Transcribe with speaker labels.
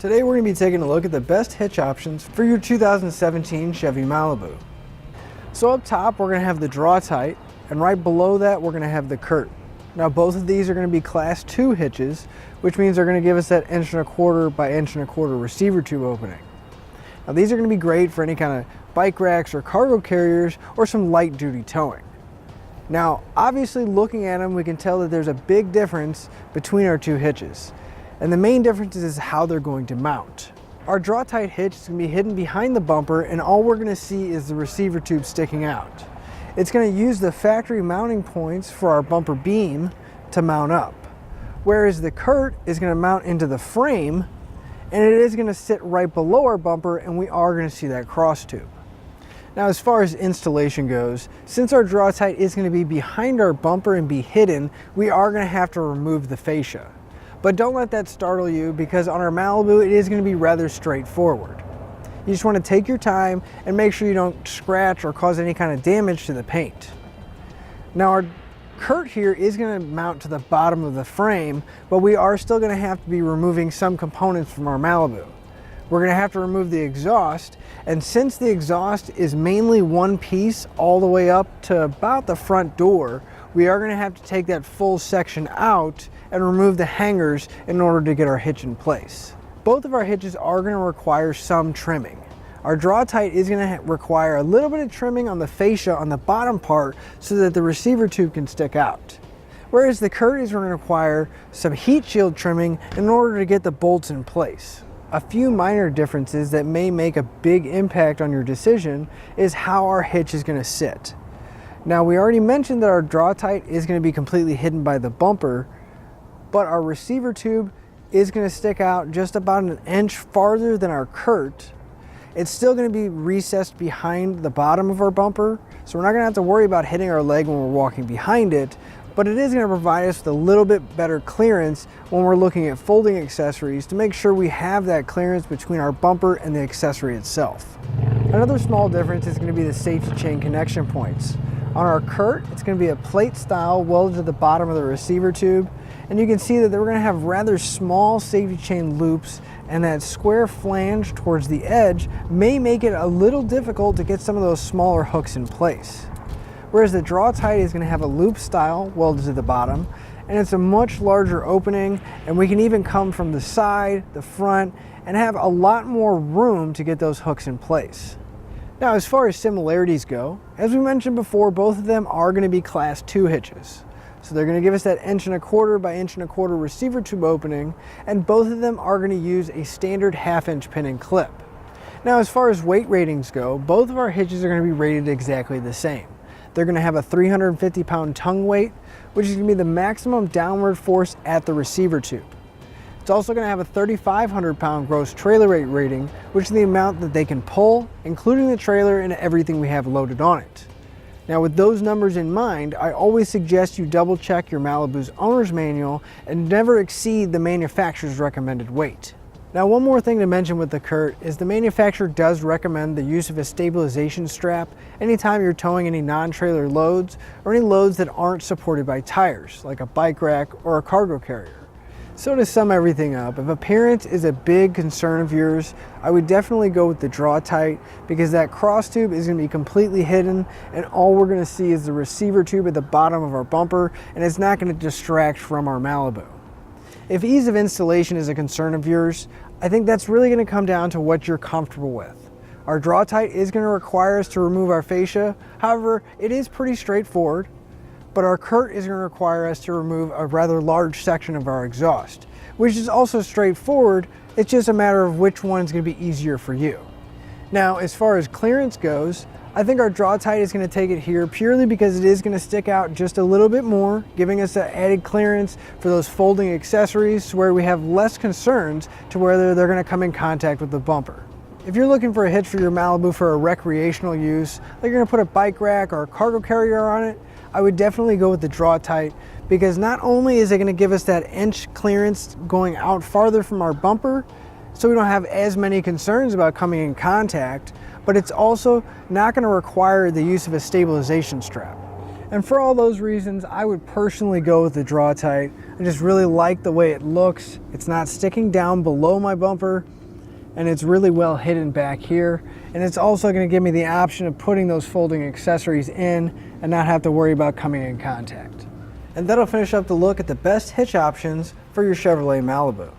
Speaker 1: Today we're going to be taking a look at the best hitch options for your 2017 Chevy Malibu. So up top we're going to have the Draw-Tite, and right below that we're going to have the CURT. Now both of these are going to be class 2 hitches, which means they're going to give us that 1.25" by 1.25" receiver tube opening. Now these are going to be great for any kind of bike racks or cargo carriers or some light duty towing. Now obviously looking at them we can tell that there's a big difference between our two hitches. And the main difference is how they're going to mount. Our Drawtite hitch is going to be hidden behind the bumper, and all we're going to see is the receiver tube sticking out. It's going to use the factory mounting points for our bumper beam to mount up. Whereas the CURT is going to mount into the frame, and it is going to sit right below our bumper, and we are going to see that cross tube. Now as far as installation goes, since our Drawtite is going to be behind our bumper and be hidden, we are going to have to remove the fascia. But don't let that startle you, because on our Malibu it is going to be rather straightforward. You just want to take your time and make sure you don't scratch or cause any kind of damage to the paint. Now our CURT here is going to mount to the bottom of the frame, but we are still going to have to be removing some components from our Malibu. We're going to have to remove the exhaust, and since the exhaust is mainly one piece all the way up to about the front door, we are going to have to take that full section out and remove the hangers in order to get our hitch in place. Both of our hitches are going to require some trimming. Our Draw-Tite is going to require a little bit of trimming on the fascia on the bottom part so that the receiver tube can stick out. Whereas the CURT is going to require some heat shield trimming in order to get the bolts in place. A few minor differences that may make a big impact on your decision is how our hitch is going to sit. Now we already mentioned that our Draw-Tite is going to be completely hidden by the bumper, but our receiver tube is going to stick out just about 1 inch farther than our CURT. It's still going to be recessed behind the bottom of our bumper, so we're not going to have to worry about hitting our leg when we're walking behind it, but it is going to provide us with a little bit better clearance when we're looking at folding accessories to make sure we have that clearance between our bumper and the accessory itself. Another small difference is going to be the safety chain connection points. On our CURT, it's going to be a plate style welded to the bottom of the receiver tube, and you can see that we're going to have rather small safety chain loops, and that square flange towards the edge may make it a little difficult to get some of those smaller hooks in place. Whereas the Draw-Tite is going to have a loop style welded to the bottom, and it's a much larger opening, and we can even come from the side, the front, and have a lot more room to get those hooks in place. Now as far as similarities go, as we mentioned before, both of them are going to be class 2 hitches. So they're going to give us that 1.25" by 1.25" receiver tube opening, and both of them are going to use a standard 1/2 inch pin and clip. Now as far as weight ratings go, both of our hitches are going to be rated exactly the same. They're going to have a 350-pound tongue weight, which is going to be the maximum downward force at the receiver tube. It's also going to have a 3,500-pound gross trailer weight rating, which is the amount that they can pull, including the trailer and everything we have loaded on it. Now with those numbers in mind, I always suggest you double check your Malibu's owner's manual and never exceed the manufacturer's recommended weight. Now one more thing to mention with the CURT is the manufacturer does recommend the use of a stabilization strap anytime you're towing any non-trailer loads or any loads that aren't supported by tires, like a bike rack or a cargo carrier. So to sum everything up, if appearance is a big concern of yours, I would definitely go with the Draw-Tite, because that cross tube is going to be completely hidden and all we're going to see is the receiver tube at the bottom of our bumper, and it's not going to distract from our Malibu. If ease of installation is a concern of yours, I think that's really going to come down to what you're comfortable with. Our Draw-Tite is going to require us to remove our fascia, however, it is pretty straightforward. But our CURT is going to require us to remove a rather large section of our exhaust, which is also straightforward. It's just a matter of which one is going to be easier for you. Now, as far as clearance goes, I think our Draw-Tite is going to take it here purely because it is going to stick out just a little bit more, giving us that added clearance for those folding accessories to where we have less concerns to whether they're going to come in contact with the bumper. If you're looking for a hitch for your Malibu for a recreational use, like you're going to put a bike rack or a cargo carrier on it, I would definitely go with the Draw-Tite, because not only is it going to give us that inch clearance going out farther from our bumper, so we don't have as many concerns about coming in contact, but it's also not going to require the use of a stabilization strap. And for all those reasons, I would personally go with the Drawtite. I just really like the way it looks. It's not sticking down below my bumper, and it's really well hidden back here. And it's also going to give me the option of putting those folding accessories in and not have to worry about coming in contact. And that'll finish up the look at the best hitch options for your Chevrolet Malibu.